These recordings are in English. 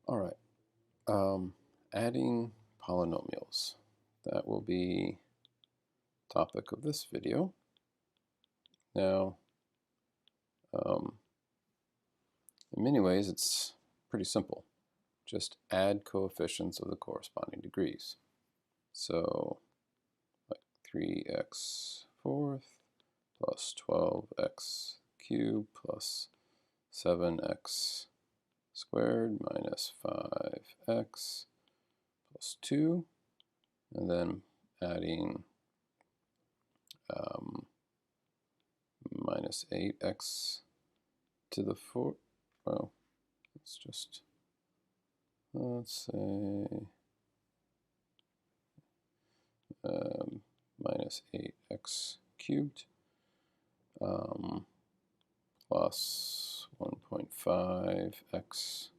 All right, adding polynomials. That will be topic of this video. Now, in many ways, it's pretty simple. Just add coefficients of the corresponding degrees. So, like 3x fourth plus 12x cubed plus 7x squared minus 5x plus 2, and then adding minus 8x to the 4th. Well, let's say minus 8x cubed plus 1.5x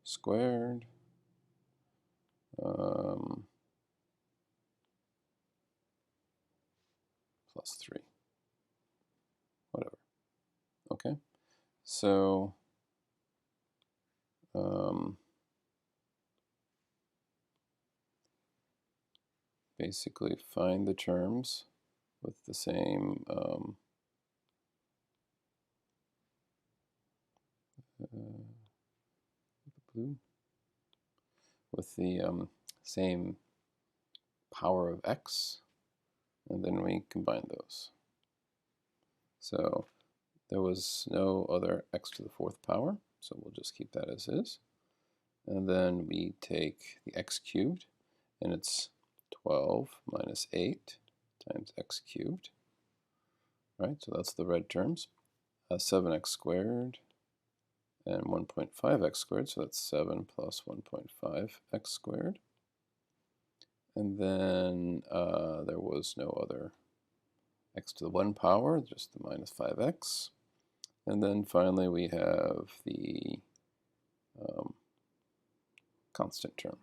squared plus 3, whatever. Okay, so basically find the terms with the same blue with the same power of x, and then we combine those. So there was no other x to the 4th power, so we'll just keep that as is. And then we take the x cubed, and it's 12 minus 8 times x cubed. Right, so that's the red terms. 7x squared and 1.5x squared, so that's 7 plus 1.5x squared. And then there was no other x to the 1 power, just the minus 5x. And then finally we have the constant term,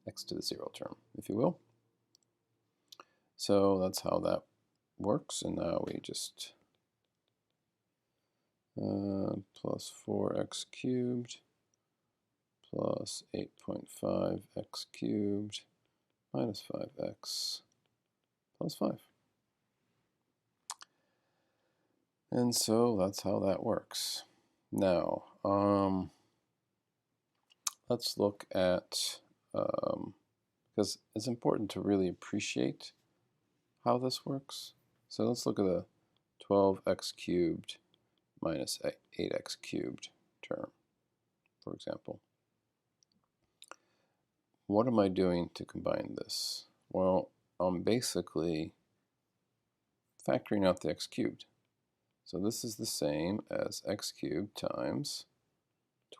x to the 0 term, if you will. So that's how that works, and now we just plus 4x cubed plus 8.5x cubed minus 5x plus 5. And so that's how that works. Now, let's look at, because it's important to really appreciate how this works. So let's look at the 12x cubed minus 8x cubed term, for example. What am I doing to combine this? Well, I'm basically factoring out the x cubed. So this is the same as x cubed times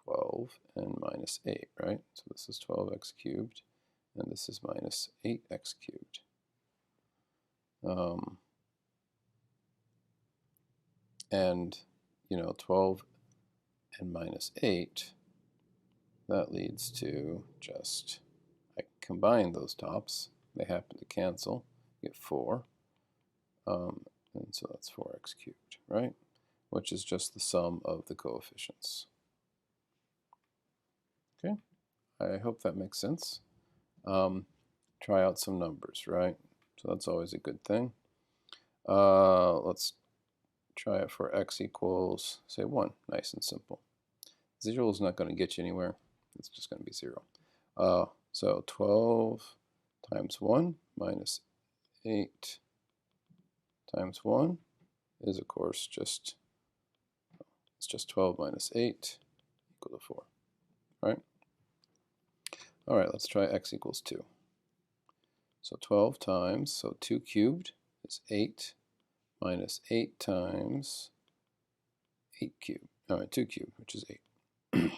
12 and minus 8, right? So this is 12x cubed, and this is minus 8x cubed. And, 12 and minus 8, that leads to just, I combine those tops. They happen to cancel. You get 4. And so that's 4x cubed, right? Which is just the sum of the coefficients. Okay, I hope that makes sense. Try out some numbers, right? So that's always a good thing. Let's try it for x equals, say, 1. Nice and simple. 0 is not going to get you anywhere. It's just going to be 0. So 12 times 1 minus 8 times 1 is, of course, it's just 12 minus 8 equal to 4, right? All right, let's try x equals 2. So 12 times, so 2 cubed is 8 minus 8 times 8 cubed, 2 cubed, which is 8.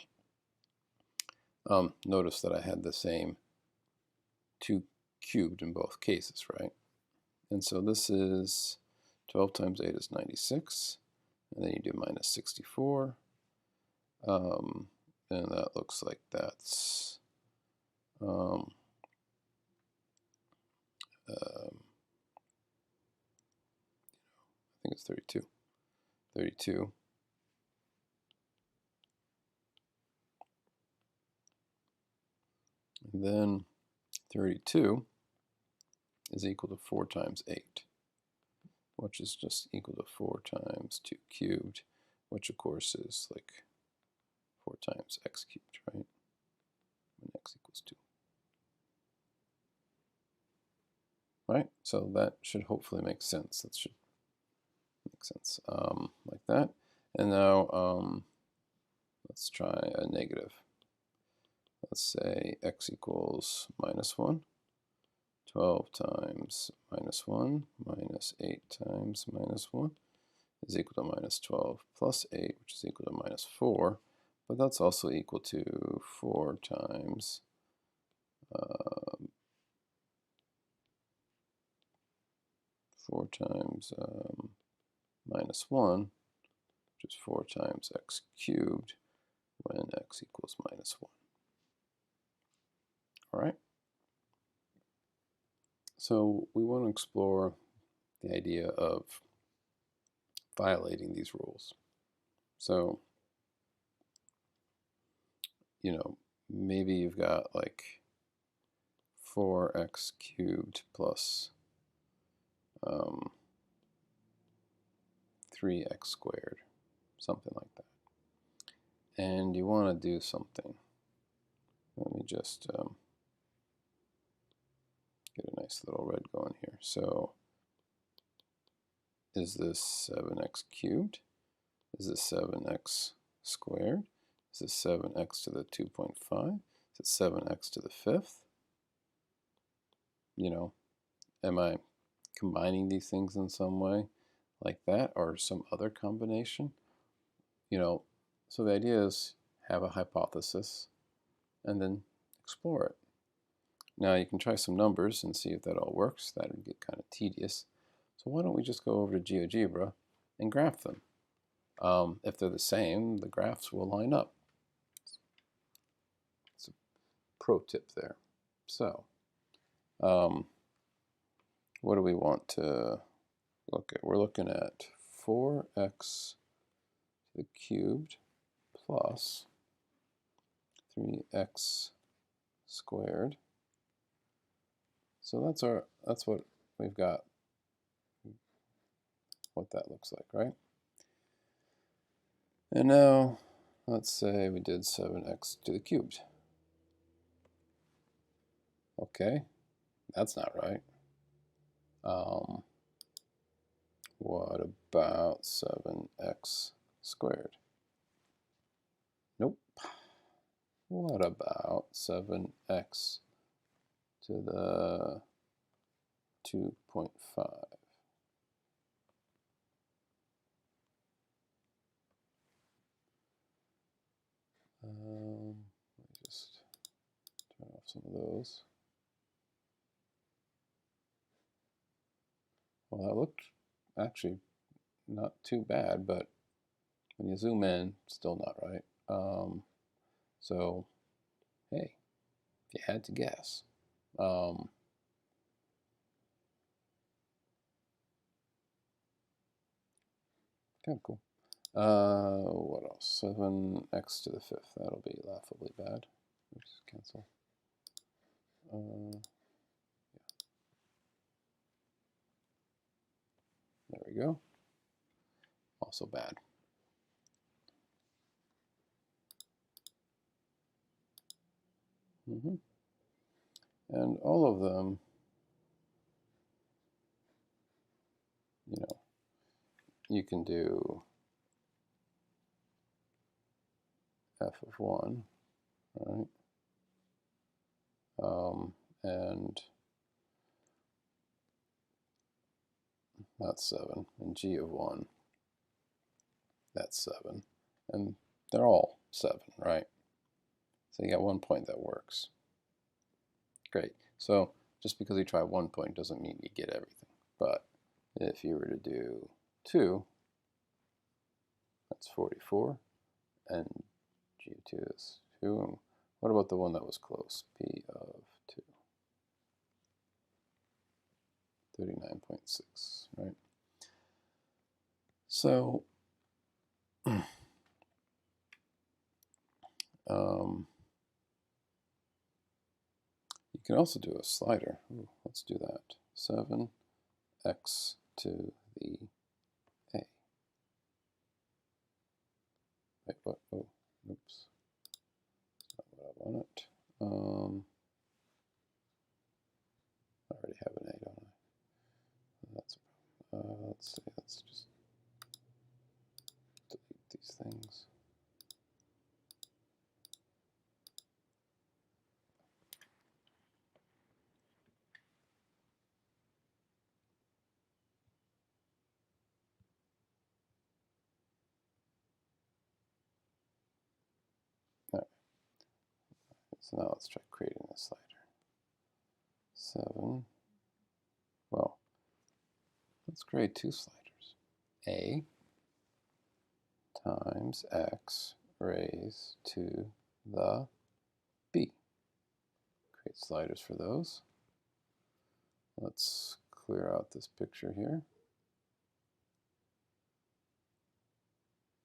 Notice that I had the same 2 cubed in both cases, right? And so this is 12 times 8 is 96, and then you do minus 64, and that looks like that's I think it's 32. 32 And then 32 is equal to 4 times 8, which is just equal to 4 times 2 cubed, which of course is like 4 times x cubed, right? When x equals 2. Right, so that should hopefully make sense. That should make sense like that. And now let's try a negative. Let's say x equals minus 1. 12 times minus 1 minus 8 times minus 1 is equal to minus 12 plus 8, which is equal to minus 4. But that's also equal to 4 times minus 1, which is 4 times x cubed when x equals minus 1. All right. So we want to explore the idea of violating these rules. So, you know, maybe you've got like 4x cubed plus 3x squared, something like that. And you want to do something. Let me just get a nice little red going here. So is this 7x cubed? Is this 7x squared? Is this 7x to the 2.5? Is it 7x to the 5th? You know, am I combining these things in some way like that or some other combination? You know, so the idea is have a hypothesis and then explore it. Now you can try some numbers and see if that all works. That would get kind of tedious. So why don't we just go over to GeoGebra and graph them? If they're the same, the graphs will line up. It's a pro tip there. So what do we want to look at? We're looking at 4x to the cubed plus 3x squared. So that's what we've got, what that looks like, right? And now let's say we did 7x to the cubed. Okay, that's not right. What about 7x squared? Nope. What about 7x to the 2.5? Let me just turn off some of those. Well, that looked actually not too bad, but when you zoom in, still not right. So, hey, if you had to guess. Kind of cool. What else? 7x to the 5th. That'll be laughably bad. Oops, cancel. Yeah. There we go. Also bad. And all of them, you know, you can do f of 1, right? And that's 7. And g of 1, that's 7. And they're all 7, right? So you got one point that works. Great. So just because you try one point doesn't mean you get everything. But if you were to do 2, that's 44. And g of 2 is 2. And what about the one that was close? P of 2. 39.6, right? So can also do a slider. Ooh, let's do that. 7x to the a. Wait, what? Oh, oops. That's not what I wanted. I already have an a, don't I? That's a problem. Let's see. Let's just delete these things. All right. So now let's try creating a slider. 7. Well, let's create two sliders. A times x raised to the b. Create sliders for those. Let's clear out this picture here.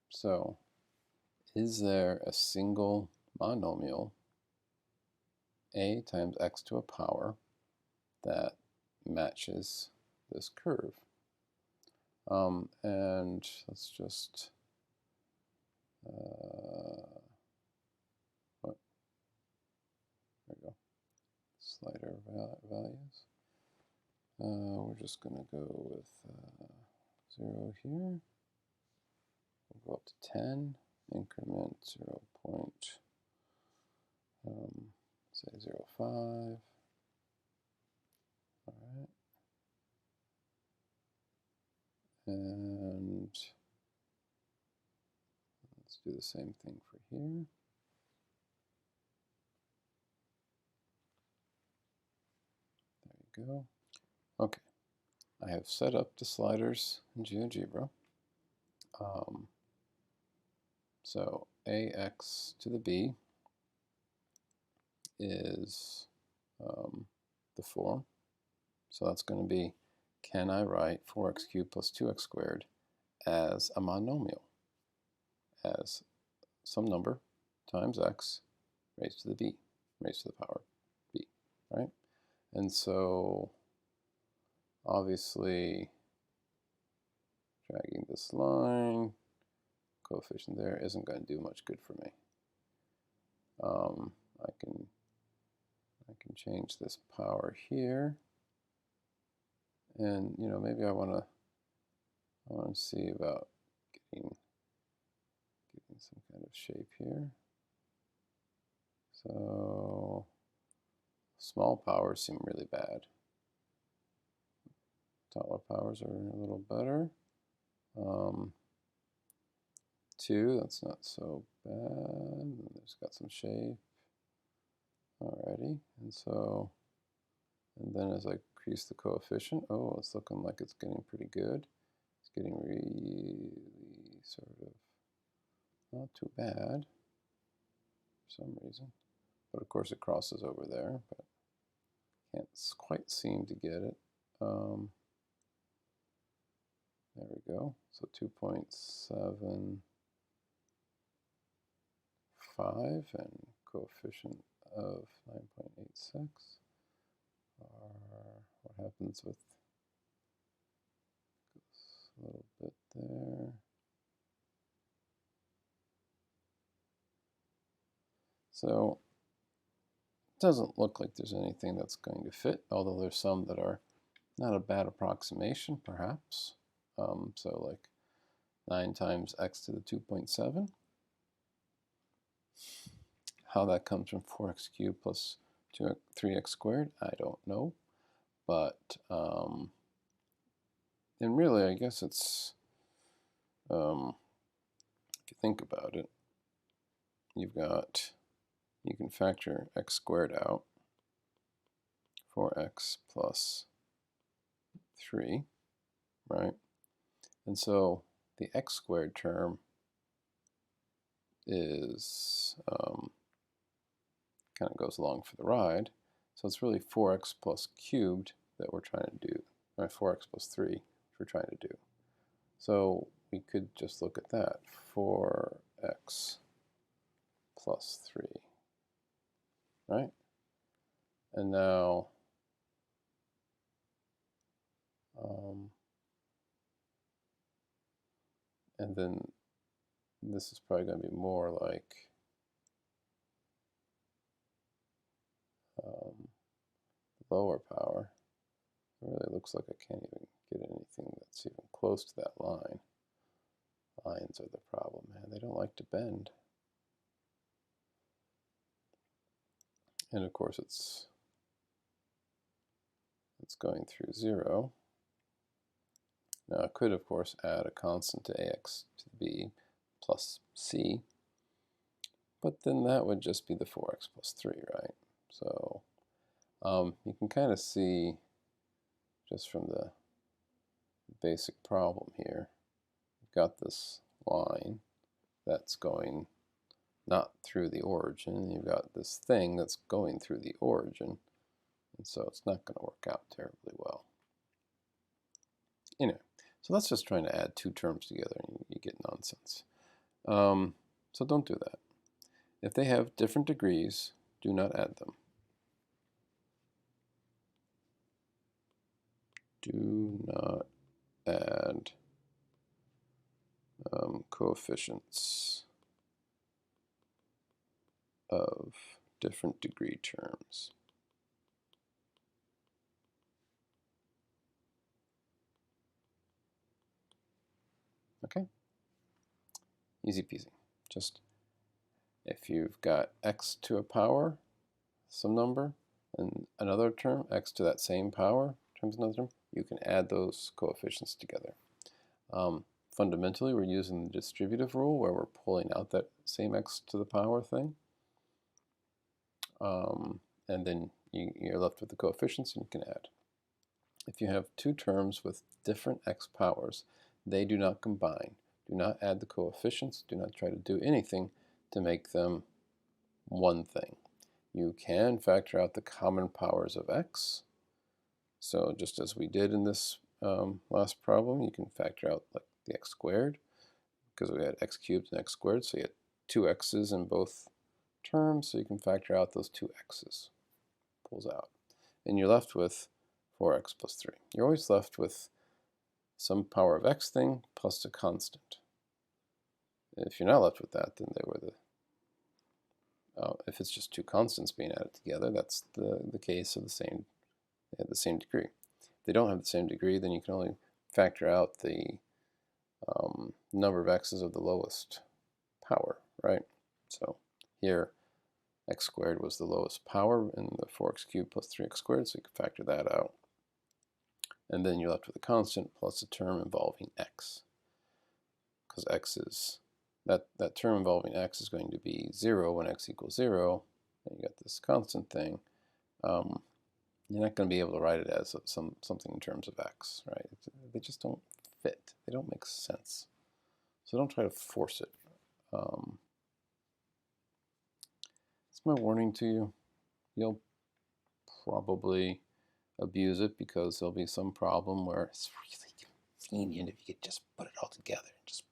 So, is there a single monomial a times x to a power that matches this curve? And let's just what? There we go. Slider values. We're just going to go with 0 here. We'll go up to 10, increment 0. Say 0.5. All right. And let's do the same thing for here. There you go. Okay. I have set up the sliders in GeoGebra. So ax to the b is the form. So that's going to be, can I write 4x cubed plus 2x squared as a monomial, as some number times x raised to the b, raised to the power b, right? And so obviously dragging this line, coefficient there, isn't going to do much good for me. I can change this power here, and maybe I want to see about getting some kind of shape here. So small powers seem really bad. Taller powers are a little better. 2, that's not so bad. There's got some shape already. And then as I increase the coefficient, oh, it's looking like it's getting pretty good. It's getting really sort of not too bad for some reason. But of course it crosses over there, but can't quite seem to get it. There we go. So 2.75 and coefficient of 9.86 are what happens with this little bit there. So it doesn't look like there's anything that's going to fit, although there's some that are not a bad approximation, perhaps. So like 9 times x to the 2.7. How that comes from 4x cubed plus 3x squared, I don't know. But, and really, I guess it's, if you think about it, you can factor x squared out, 4x plus 3, right? And so the x squared term is, kind of goes along for the ride. So it's really 4x plus cubed that we're trying to do, right? 4x plus 3, which we're trying to do. So we could just look at that, 4x plus 3, right? And now and then this is probably going to be more like lower power. It really looks like I can't even get anything that's even close to that line. Lines are the problem, man. They don't like to bend. And of course it's going through 0. Now I could, of course, add a constant to ax to the b plus c, but then that would just be the 4x plus 3, right? So you can kind of see just from the basic problem here, you've got this line that's going not through the origin, you've got this thing that's going through the origin, and so it's not going to work out terribly well. Anyway, so that's just trying to add two terms together and you get nonsense. So don't do that. If they have different degrees, do not add them. Do not add coefficients of different degree terms. Okay? Easy peasy. Just if you've got x to a power, some number, and another term, x to that same power times another term, you can add those coefficients together. Fundamentally, we're using the distributive rule where we're pulling out that same x to the power thing. And then you're left with the coefficients and you can add. If you have two terms with different x powers, they do not combine. Do not add the coefficients. Do not try to do anything to make them one thing. You can factor out the common powers of x. So just as we did in this last problem, you can factor out like the x squared, because we had x cubed and x squared, so you had two x's in both terms, so you can factor out those two x's. Pulls out. And you're left with 4x plus 3. You're always left with some power of x thing plus a constant. If you're not left with that, then they were the if it's just two constants being added together, that's the case of the same degree. If they don't have the same degree, then you can only factor out the number of x's of the lowest power, right? So here, x squared was the lowest power in the 4x cubed plus 3x squared, so you can factor that out. And then you're left with a constant plus a term involving x. Because x is, that term involving x is going to be 0 when x equals 0, and you got this constant thing. You're not going to be able to write it as something in terms of x, right? They just don't fit. They don't make sense. So don't try to force it. It's my warning to you. You'll probably abuse it because there'll be some problem where it's really convenient if you could just put it all together. Just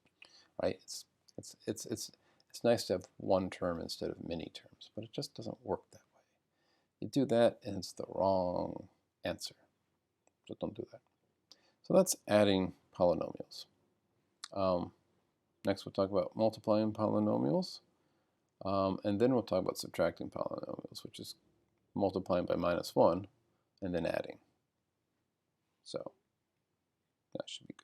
right. It's nice to have one term instead of many terms, but it just doesn't work that way. You do that and it's the wrong answer. So don't do that. So that's adding polynomials. Next we'll talk about multiplying polynomials. And then we'll talk about subtracting polynomials, which is multiplying by -1 and then adding. So that should be good.